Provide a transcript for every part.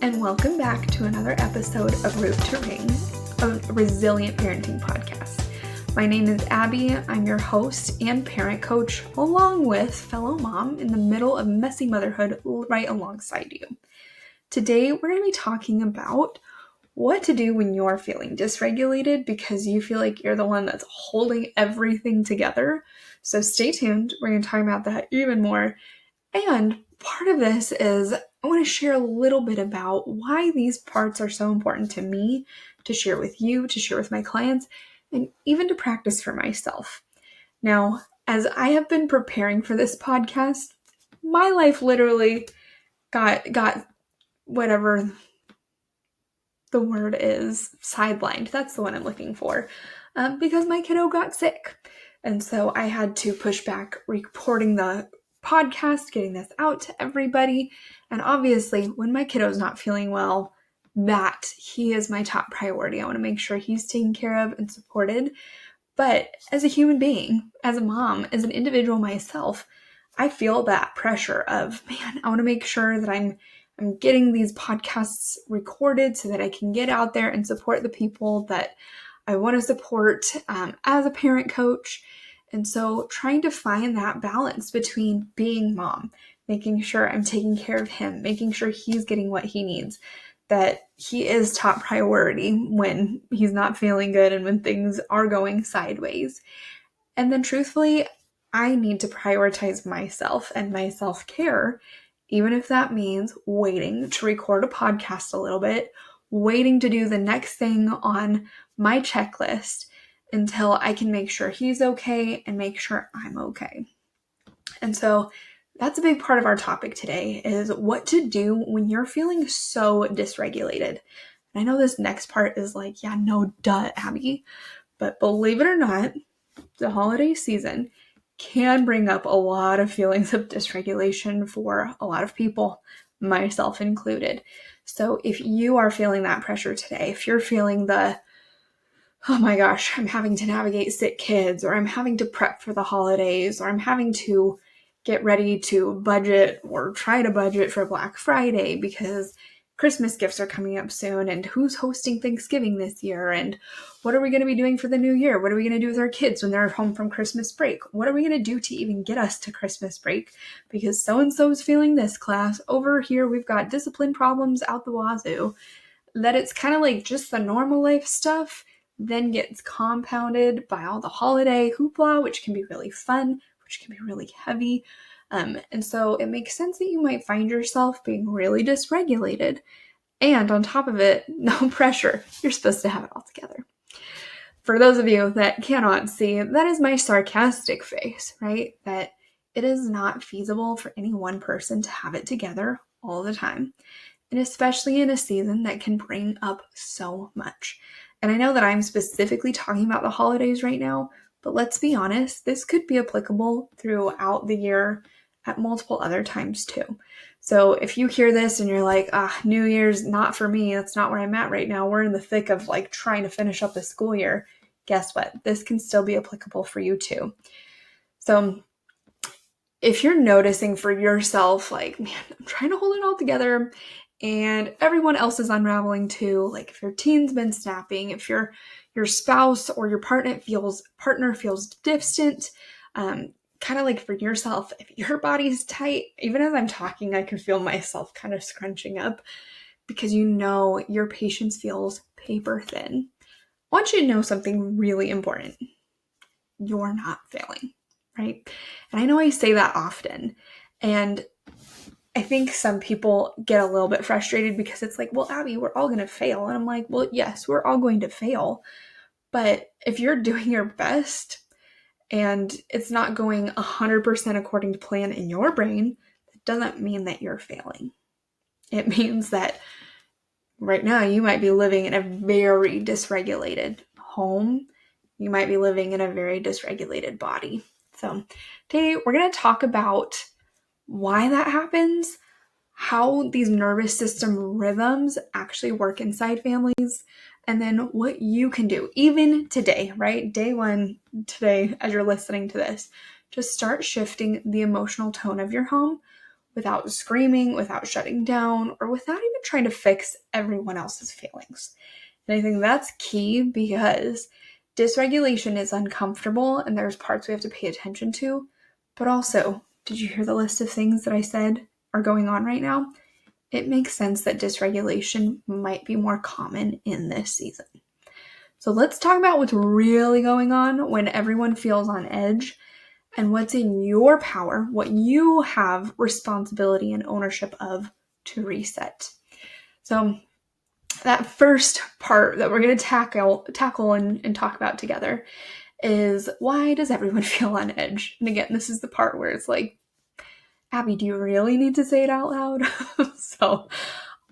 and welcome back to another episode of Root to Ring, a resilient parenting podcast. My name is Abby. I'm your host and parent coach, along with fellow mom in the middle of messy motherhood right alongside you. Today, we're going to be talking about what to do when you're feeling dysregulated because you feel like you're the one that's holding everything together. So stay tuned. We're going to talk about that even more. And part of this is I want to share a little bit about why these parts are so important to me, to share with you, to share with my clients, and even to practice for myself. Now, as I have been preparing for this podcast, my life literally got whatever the word is, sidelined. That's the one I'm looking for, because my kiddo got sick. And so I had to push back reporting the podcast, getting this out to everybody. And obviously, when my kiddo's not feeling well, that he is my top priority. I want to make sure he's taken care of and supported. But as a human being, as a mom, as an individual myself, I feel that pressure of, man, I want to make sure that I'm getting these podcasts recorded so that I can get out there and support the people that I want to support as a parent coach. And so trying to find that balance between being mom, making sure I'm taking care of him, making sure he's getting what he needs, that he is top priority when he's not feeling good and when things are going sideways. And then truthfully, I need to prioritize myself and my self-care, even if that means waiting to record a podcast a little bit, waiting to do the next thing on my checklist until I can make sure he's okay and make sure I'm okay. And so that's a big part of our topic today is what to do when you're feeling so dysregulated. And I know this next part is like, yeah, no, duh, Abby. But believe it or not, the holiday season can bring up a lot of feelings of dysregulation for a lot of people, myself included. So if you are feeling that pressure today, if you're feeling the, oh my gosh, I'm having to navigate sick kids, or I'm having to prep for the holidays, or I'm having to get ready to budget or try to budget for Black Friday because Christmas gifts are coming up soon, and who's hosting Thanksgiving this year, and what are we going to be doing for the new year? What are we going to do with our kids when they're home from Christmas break? What are we going to do to even get us to Christmas break? Because so-and-so is feeling this class. Over here, we've got discipline problems out the wazoo. That it's kind of like just the normal life stuff then gets compounded by all the holiday hoopla, which can be really fun, which can be really heavy. And so it makes sense that you might find yourself being really dysregulated. And on top of it, no pressure. You're supposed to have it all together. For those of you that cannot see, that is my sarcastic face, right? That it is not feasible for any one person to have it together all the time. And especially in a season that can bring up so much. And I know that I'm specifically talking about the holidays right now, but let's be honest, this could be applicable throughout the year at multiple other times too. So if you hear this and you're like, New Year's not for me, that's not where I'm at right now. We're in the thick of like trying to finish up the school year. Guess what? This can still be applicable for you too. So if you're noticing for yourself, like, man, I'm trying to hold it all together and everyone else is unraveling too, like if your teen's been snapping, if your spouse or your partner feels distant, kind of like for yourself, if your body's tight, even as I'm talking, I can feel myself kind of scrunching up because you know your patience feels paper thin. I want you to know something really important. You're not failing, right? And I know I say that often, and I think some people get a little bit frustrated because it's like, well, Abby, we're all going to fail. And I'm like, well, yes, we're all going to fail. But if you're doing your best and it's not going 100% according to plan in your brain, that doesn't mean that you're failing. It means that right now you might be living in a very dysregulated home. You might be living in a very dysregulated body. So today we're going to talk about why that happens, how these nervous system rhythms actually work inside families, and then what you can do even today, right? Day one today, as you're listening to this, just start shifting the emotional tone of your home without screaming, without shutting down, or without even trying to fix everyone else's feelings. And I think that's key because dysregulation is uncomfortable and there's parts we have to pay attention to. But also, did you hear the list of things that I said are going on right now? It makes sense that dysregulation might be more common in this season. So let's talk about what's really going on when everyone feels on edge and what's in your power, what you have responsibility and ownership of to reset. So that first part that we're going to tackle and talk about together is, why does everyone feel on edge? And again, this is the part where it's like, Abby, do you really need to say it out loud? So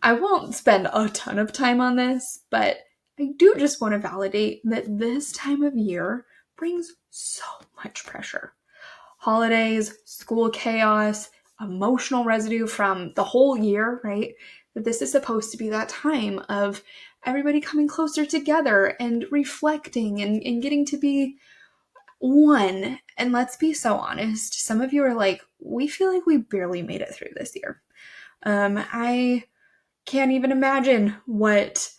I won't spend a ton of time on this, but I do just want to validate that this time of year brings so much pressure. Holidays, school chaos, emotional residue from the whole year, right? That this is supposed to be that time of everybody coming closer together and reflecting and getting to be one. And let's be so honest, some of you are like, we feel like we barely made it through this year. I can't even imagine what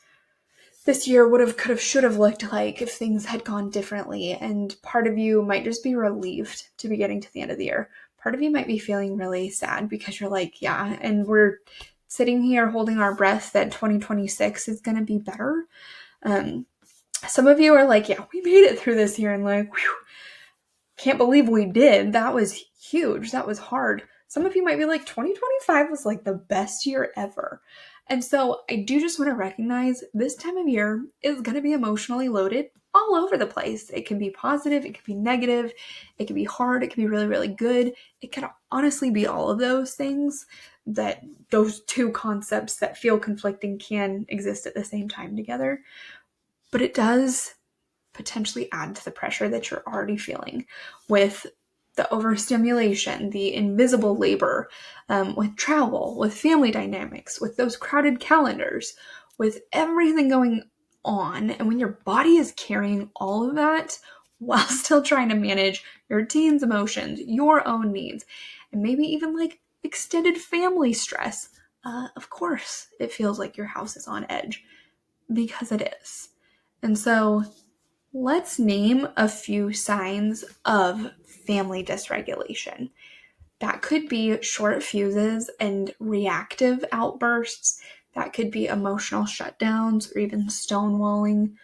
this year could have, should have looked like if things had gone differently. And part of you might just be relieved to be getting to the end of the year. Part of you might be feeling really sad because you're like, yeah, and we're sitting here holding our breath that 2026 is going to be better. Some of you are like, yeah, we made it through this year, and like, whew, can't believe we did. That was huge. That was hard. Some of you might be like, 2025 was like the best year ever. And so I do just want to recognize this time of year is going to be emotionally loaded all over the place. It can be positive, it can be negative, it can be hard, it can be really, really good. It can honestly be all of those things, that those two concepts that feel conflicting can exist at the same time together. But it does potentially add to the pressure that you're already feeling with the overstimulation, the invisible labor, with travel, with family dynamics, with those crowded calendars, with everything going on. And when your body is carrying all of that while still trying to manage your teen's emotions, your own needs, and maybe even like extended family stress, of course, it feels like your house is on edge, because it is. And so let's name a few signs of family dysregulation. That could be short fuses and reactive outbursts. That could be emotional shutdowns or even stonewalling.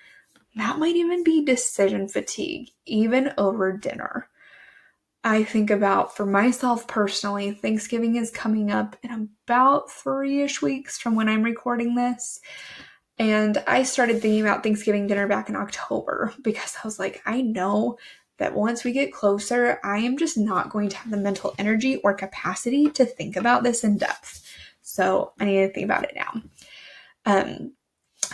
That might even be decision fatigue, even over dinner. I think about, for myself personally, Thanksgiving is coming up in about 3-ish weeks from when I'm recording this. And I started thinking about Thanksgiving dinner back in October because I was like, I know that once we get closer, I am just not going to have the mental energy or capacity to think about this in depth. So I need to think about it now.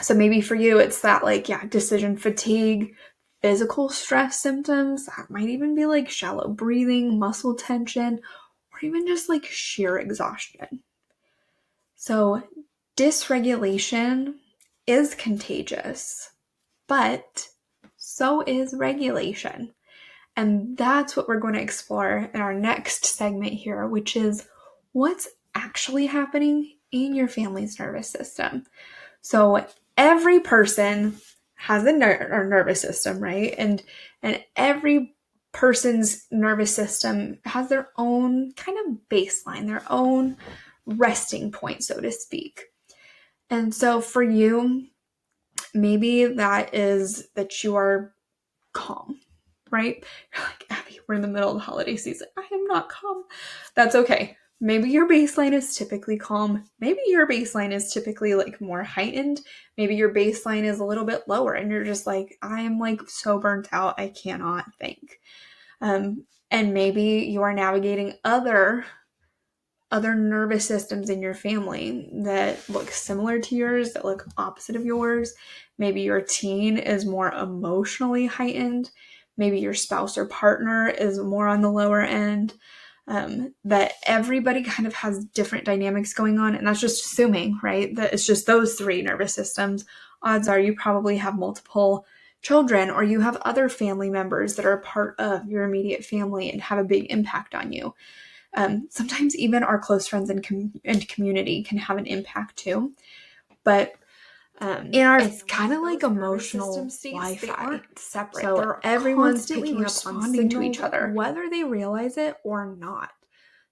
So maybe for you, it's that decision fatigue, physical stress symptoms. That might even be like shallow breathing, muscle tension, or even just like sheer exhaustion. So dysregulation is contagious, but so is regulation. And that's what we're going to explore in our next segment here, which is what's actually happening in your family's nervous system. So every person has a nervous system, right? And every person's nervous system has their own kind of baseline, their own resting point, so to speak. And so for you, maybe that is that you are calm, right? You're like, Abby, we're in the middle of the holiday season. I am not calm. That's okay. Maybe your baseline is typically calm. Maybe your baseline is typically like more heightened. Maybe your baseline is a little bit lower and you're just like, I am like so burnt out, I cannot think. And maybe you are navigating other nervous systems in your family that look similar to yours, that look opposite of yours. Maybe your teen is more emotionally heightened. Maybe your spouse or partner is more on the lower end. That everybody kind of has different dynamics going on. And that's just assuming, right, that it's just those three nervous systems. Odds are you probably have multiple children, or you have other family members that are a part of your immediate family and have a big impact on you. Sometimes even our close friends and community can have an impact too. But it's kind of like emotional Wi-Fi. They aren't separate. So everyone's picking responding to each other, whether they realize it or not.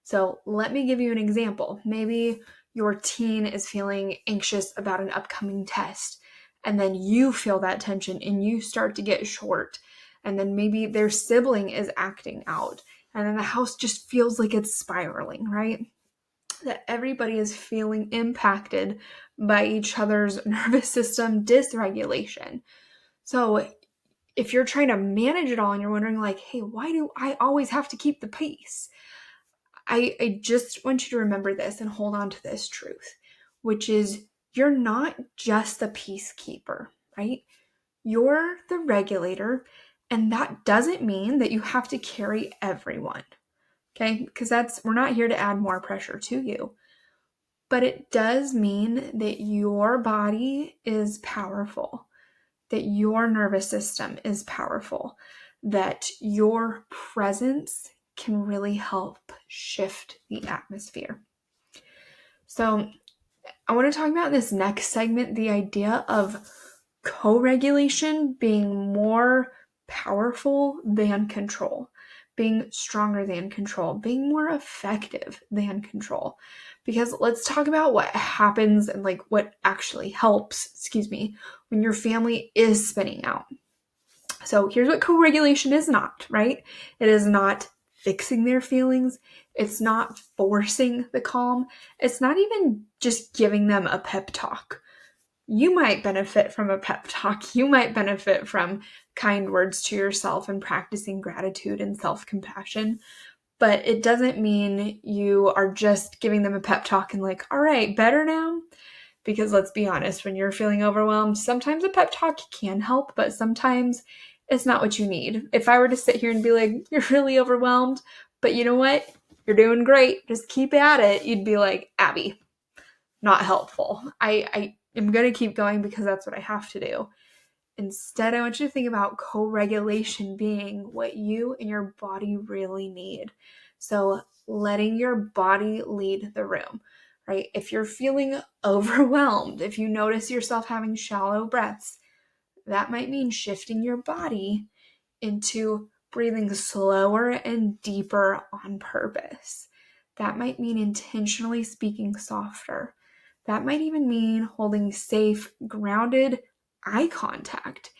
So let me give you an example. Maybe your teen is feeling anxious about an upcoming test, and then you feel that tension and you start to get short. And then maybe their sibling is acting out, and then the house just feels like it's spiraling, right? That everybody is feeling impacted by each other's nervous system dysregulation. So if you're trying to manage it all and you're wondering like, hey, why do I always have to keep the peace? I just want you to remember this and hold on to this truth, which is you're not just the peacekeeper, right? You're the regulator, and that doesn't mean that you have to carry everyone, okay? Because we're not here to add more pressure to you. But it does mean that your body is powerful, that your nervous system is powerful, that your presence can really help shift the atmosphere. So I want to talk about in this next segment the idea of co-regulation being more powerful than control, being stronger than control, being more effective than control. Because let's talk about what happens and like what actually helps, when your family is spinning out. So here's what co-regulation is not, right? It is not fixing their feelings. It's not forcing the calm. It's not even just giving them a pep talk. You might benefit from a pep talk. You might benefit from kind words to yourself and practicing gratitude and self-compassion. But it doesn't mean you are just giving them a pep talk and like, all right, better now? Because let's be honest, when you're feeling overwhelmed, sometimes a pep talk can help, but sometimes it's not what you need. If I were to sit here and be like, you're really overwhelmed, but you know what? You're doing great. Just keep at it. You'd be like, Abby, not helpful. I am going to keep going because that's what I have to do. Instead, I want you to think about co-regulation being what you and your body really need. So letting your body lead the room, right? If you're feeling overwhelmed, if you notice yourself having shallow breaths, that might mean shifting your body into breathing slower and deeper on purpose. That might mean intentionally speaking softer. That might even mean holding safe, grounded eye contact.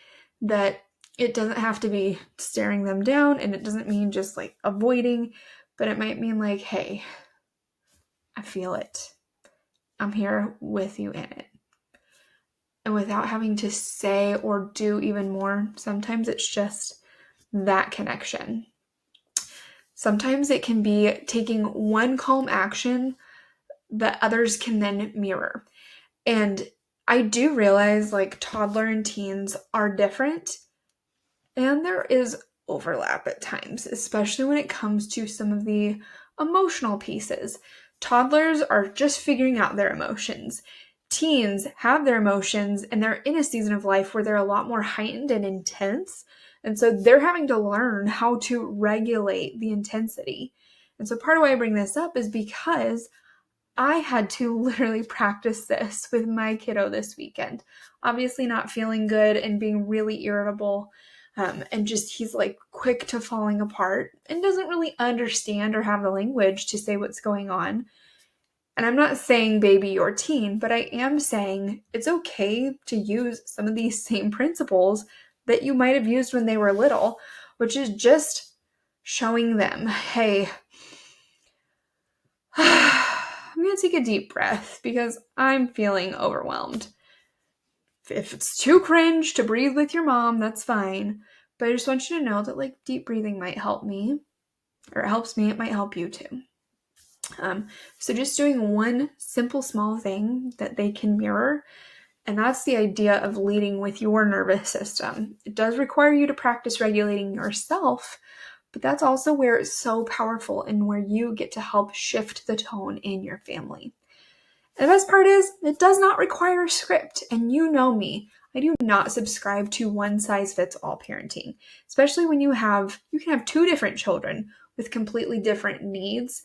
That it doesn't have to be staring them down, and it doesn't mean just like avoiding, but it might mean like, hey, I feel it. I'm here with you in it. And without having to say or do even more, sometimes it's just that connection. Sometimes it can be taking one calm action that others can then mirror. And I do realize like toddler and teens are different, and there is overlap at times, especially when it comes to some of the emotional pieces. Toddlers are just figuring out their emotions. Teens have their emotions, and they're in a season of life where they're a lot more heightened and intense. And so they're having to learn how to regulate the intensity. And so part of why I bring this up is because I had to literally practice this with my kiddo this weekend. Obviously not feeling good and being really irritable. And just he's like quick to falling apart and doesn't really understand or have the language to say what's going on. And I'm not saying baby your teen, but I am saying it's okay to use some of these same principles that you might have used when they were little, which is just showing them, hey, I'm going to take a deep breath because I'm feeling overwhelmed. If it's too cringe to breathe with your mom, that's fine. But I just want you to know that like deep breathing might help me, or it helps me, it might help you too. So just doing one simple small thing that they can mirror, and that's the idea of leading with your nervous system. It does require you to practice regulating yourself, but that's also where it's so powerful and where you get to help shift the tone in your family. And the best part is, it does not require a script, and you know me. I do not subscribe to one-size-fits-all parenting, especially when you can have two different children with completely different needs.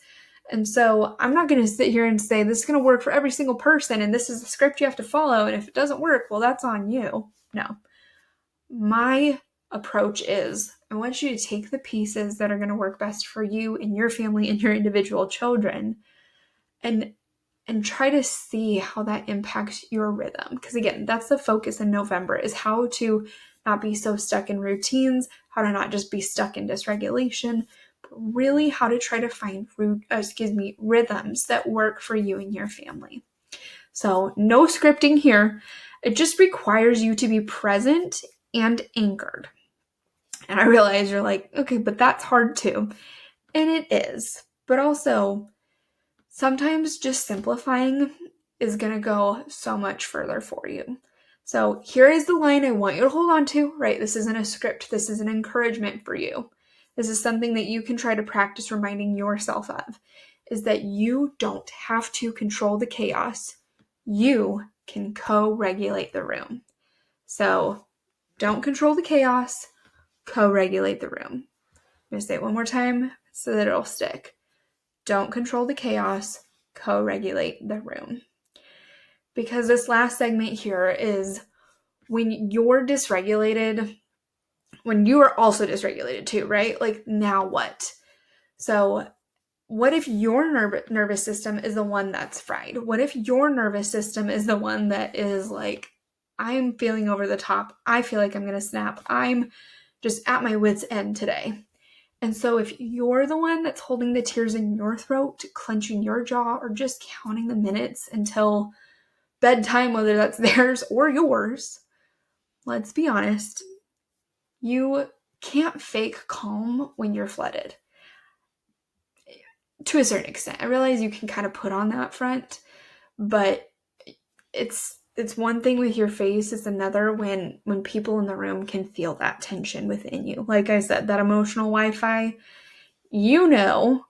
And so I'm not going to sit here and say this is going to work for every single person and this is the script you have to follow. And if it doesn't work, well, that's on you. No. My approach is I want you to take the pieces that are going to work best for you and your family and your individual children and try to see how that impacts your rhythm. Because again, that's the focus in November, is how to not be so stuck in routines, how to not just be stuck in dysregulation, but really how to try to find rhythms that work for you and your family. So no scripting here. It just requires you to be present and anchored. And I realize you're like, okay, but that's hard too. And it is. But also, sometimes just simplifying is going to go so much further for you. So here is the line I want you to hold on to, right? This isn't a script. This is an encouragement for you. This is something that you can try to practice reminding yourself of, is that you don't have to control the chaos. You can co-regulate the room. So don't control the chaos, co-regulate the room. I'm going to say it one more time so that it'll stick. Don't control the chaos, co-regulate the room. Because this last segment here is when you're dysregulated, when you are also dysregulated too, right? Like, now what? So what if your nervous system is the one that's fried? What if your nervous system is the one that is like, I'm feeling over the top. I feel like I'm going to snap. I'm just at my wit's end today. And so if you're the one that's holding the tears in your throat, clenching your jaw, or just counting the minutes until bedtime, whether that's theirs or yours, let's be honest, you can't fake calm when you're flooded. To a certain extent. I realize you can kind of put on that front, but it's one thing with your face, it's another when people in the room can feel that tension within you. Like I said, that emotional Wi-Fi, you know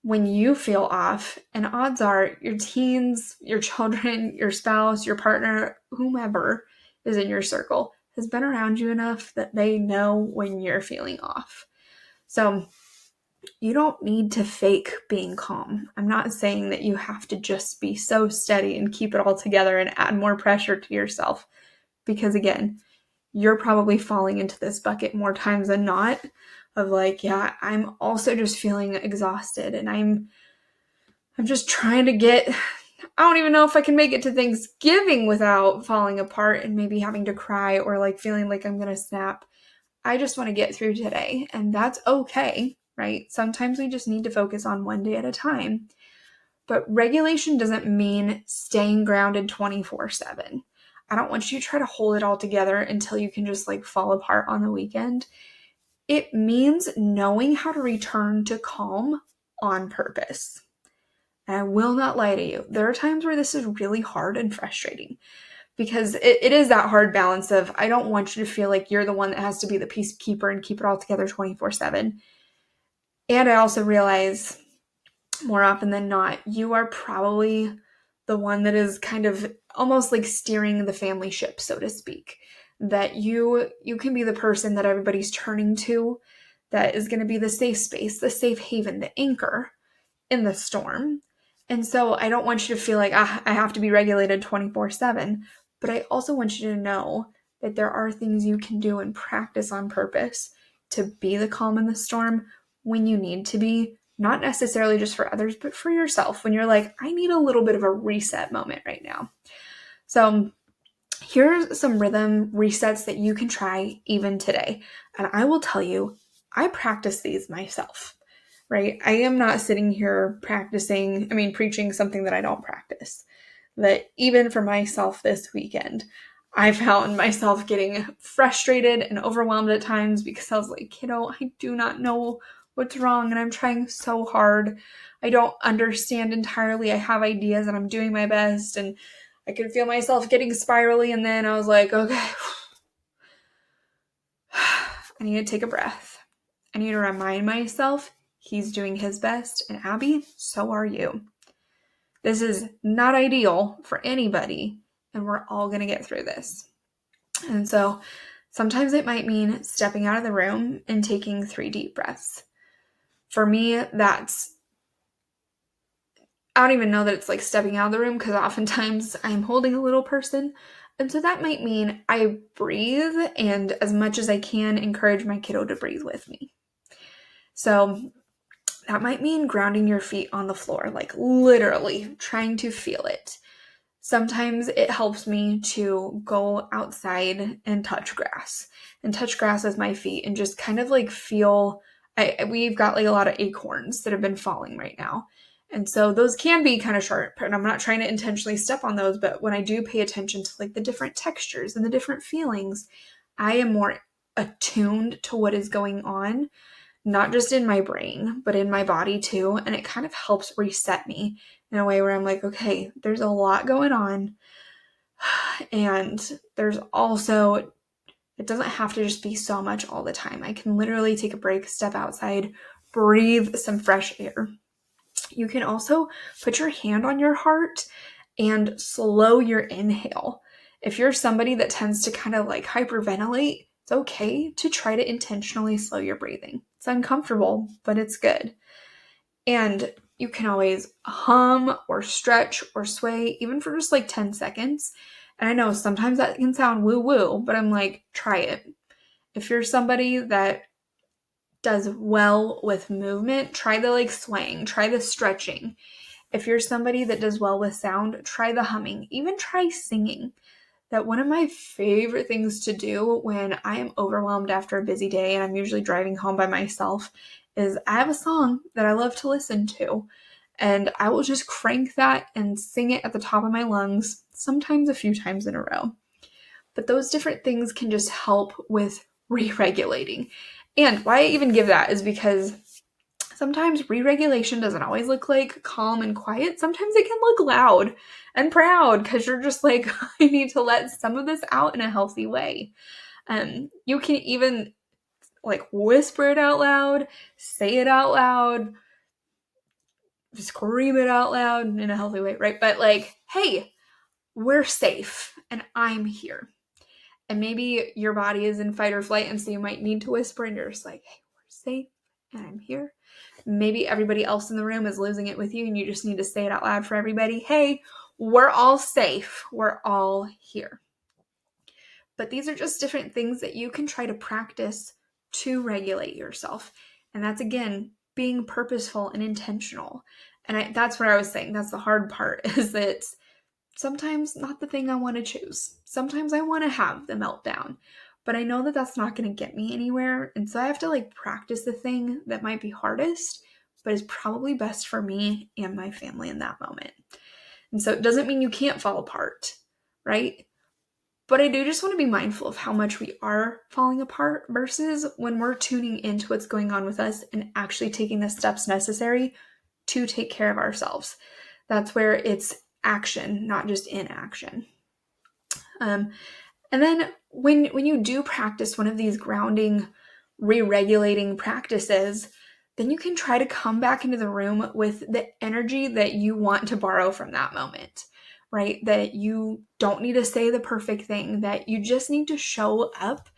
when you feel off, and odds are your teens, your children, your spouse, your partner, whomever is in your circle has been around you enough that they know when you're feeling off. So you don't need to fake being calm. I'm not saying that you have to just be so steady and keep it all together and add more pressure to yourself. Because again, you're probably falling into this bucket more times than not of like, yeah, I'm also just feeling exhausted and I'm just trying to I don't even know if I can make it to Thanksgiving without falling apart and maybe having to cry or like feeling like I'm going to snap. I just want to get through today, and that's okay, right? Sometimes we just need to focus on one day at a time. But regulation doesn't mean staying grounded 24/7. I don't want you to try to hold it all together until you can just like fall apart on the weekend. It means knowing how to return to calm on purpose. And I will not lie to you. There are times where this is really hard and frustrating because it is that hard balance of, I don't want you to feel like you're the one that has to be the peacekeeper and keep it all together 24/7. And I also realize more often than not, you are probably the one that is kind of almost like steering the family ship, so to speak. That you can be the person that everybody's turning to, that is going to be the safe space, the safe haven, the anchor in the storm. And so I don't want you to feel like, I have to be regulated 24/7. But I also want you to know that there are things you can do and practice on purpose to be the calm in the storm when you need to be, not necessarily just for others, but for yourself when you're like, I need a little bit of a reset moment right now. So here's some rhythm resets that you can try even today. And I will tell you, I practice these myself, right? I am not sitting here preaching something that I don't practice. That even for myself this weekend, I found myself getting frustrated and overwhelmed at times because I was like, I do not know what's wrong and I'm trying so hard. I don't understand entirely. I have ideas and I'm doing my best and I could feel myself getting spirally, and then I was like, okay, I need to take a breath. I need to remind myself he's doing his best, and Abby, so are you. This is not ideal for anybody, and we're all going to get through this. And so sometimes it might mean stepping out of the room and taking 3 deep breaths. For me, that's I don't even know that it's like stepping out of the room because oftentimes I'm holding a little person. And so that might mean I breathe and as much as I can encourage my kiddo to breathe with me. So that might mean grounding your feet on the floor, like literally trying to feel it. Sometimes it helps me to go outside and touch grass with my feet and just kind of like feel, we've got like a lot of acorns that have been falling right now. And so those can be kind of sharp, and I'm not trying to intentionally step on those, but when I do pay attention to like the different textures and the different feelings, I am more attuned to what is going on, not just in my brain, but in my body too. And it kind of helps reset me in a way where I'm like, okay, there's a lot going on. And there's also, it doesn't have to just be so much all the time. I can literally take a break, step outside, breathe some fresh air. You can also put your hand on your heart and slow your inhale. If you're somebody that tends to kind of like hyperventilate, it's okay to try to intentionally slow your breathing. It's uncomfortable, but it's good. And you can always hum or stretch or sway, even for just like 10 seconds. And I know sometimes that can sound woo-woo, but I'm like, try it. If you're somebody that does well with movement, try the like swaying, try the stretching. If you're somebody that does well with sound, try the humming, even try singing. That one of my favorite things to do when I am overwhelmed after a busy day and I'm usually driving home by myself is I have a song that I love to listen to, and I will just crank that and sing it at the top of my lungs, sometimes a few times in a row. But those different things can just help with re-regulating. And why I even give that is because sometimes re-regulation doesn't always look like calm and quiet. Sometimes it can look loud and proud because you're just like, I need to let some of this out in a healthy way. You can even like whisper it out loud, say it out loud, scream it out loud in a healthy way, right? But like, hey, we're safe and I'm here. And maybe your body is in fight or flight, and so you might need to whisper, and you're just like, hey, we're safe and I'm here. Maybe everybody else in the room is losing it with you, and you just need to say it out loud for everybody. Hey, we're all safe. We're all here. But these are just different things that you can try to practice to regulate yourself. And that's, again, being purposeful and intentional. And that's what I was saying. That's the hard part, is that sometimes not the thing I want to choose. Sometimes I want to have the meltdown, but I know that that's not going to get me anywhere. And so I have to like practice the thing that might be hardest, but is probably best for me and my family in that moment. And so it doesn't mean you can't fall apart, right? But I do just want to be mindful of how much we are falling apart versus when we're tuning into what's going on with us and actually taking the steps necessary to take care of ourselves. That's where it's action, not just inaction. And then when you do practice one of these grounding, re-regulating practices, then you can try to come back into the room with the energy that you want to borrow from that moment, right? That you don't need to say the perfect thing, that you just need to show up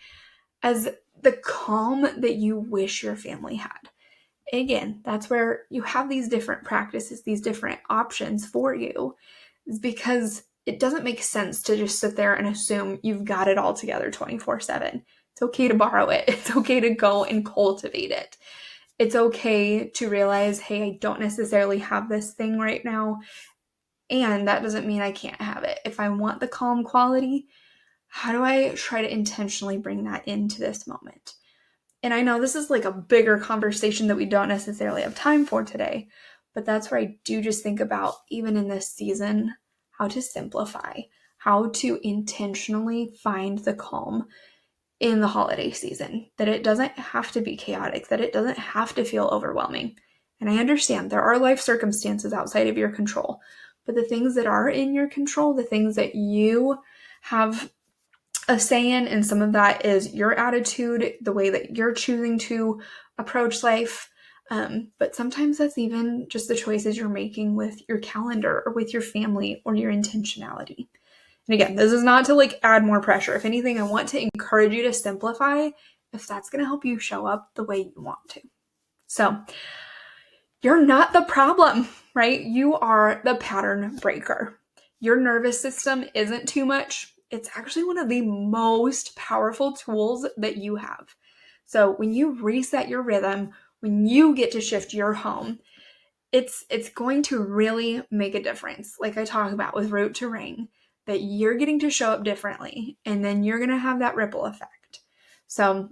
as the calm that you wish your family had. Again, that's where you have these different practices, these different options for you, is because it doesn't make sense to just sit there and assume you've got it all together 24/7. It's okay to borrow it. It's okay to go and cultivate it. It's okay to realize, hey, I don't necessarily have this thing right now, and that doesn't mean I can't have it. If I want the calm quality, how do I try to intentionally bring that into this moment? And I know this is like a bigger conversation that we don't necessarily have time for today, but that's where I do just think about, even in this season, how to simplify, how to intentionally find the calm in the holiday season, that it doesn't have to be chaotic, that it doesn't have to feel overwhelming. And I understand there are life circumstances outside of your control, but the things that are in your control, the things that you have a say in, and some of that is your attitude, the way that you're choosing to approach life. But sometimes that's even just the choices you're making with your calendar or with your family or your intentionality. And again, this is not to like add more pressure. If anything, I want to encourage you to simplify if that's going to help you show up the way you want to. So You're not the problem, right? You are the pattern breaker. Your nervous system isn't too much. It's actually one of the most powerful tools that you have. So when you reset your rhythm, when you get to shift your home, it's going to really make a difference. Like I talk about with root to ring, that you're getting to show up differently, and then you're going to have that ripple effect. So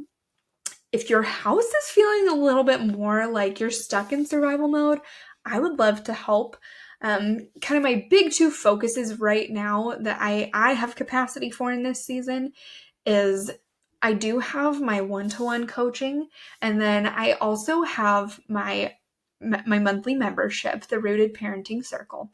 if your house is feeling a little bit more like you're stuck in survival mode, I would love to help. Kind of my big two focuses right now that I have capacity for in this season is I do have my one-to-one coaching, and then I also have my monthly membership, the Rooted Parenting Circle.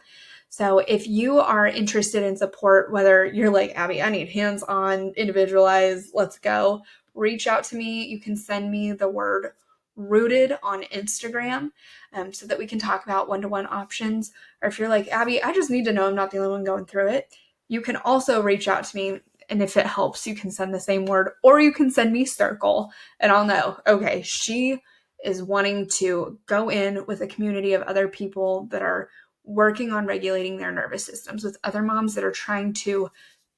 So if you are interested in support, whether you're like, Abby, I need hands-on, individualized, let's go, reach out to me. You can send me the word rooted on Instagram so that we can talk about one-to-one options. Or if you're like, Abby, I just need to know I'm not the only one going through it, you can also reach out to me. And if it helps, you can send the same word, or you can send me circle, and I'll know, okay, she is wanting to go in with a community of other people that are working on regulating their nervous systems, with other moms that are trying to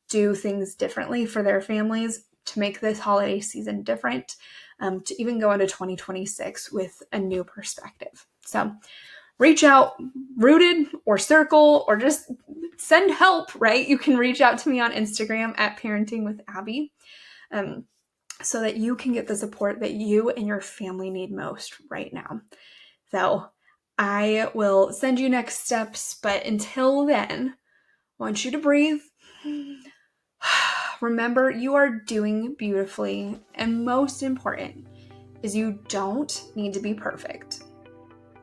do things differently for their families to make this holiday season different, to even go into 2026 with a new perspective. So reach out, rooted or circle, or just send help, right? You can reach out to me on Instagram at Parenting with Abby, so that you can get the support that you and your family need most right now. So I will send you next steps, but until then, I want you to breathe. Remember, you are doing beautifully, and most important is you don't need to be perfect.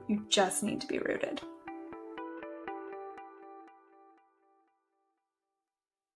You just need to be rooted.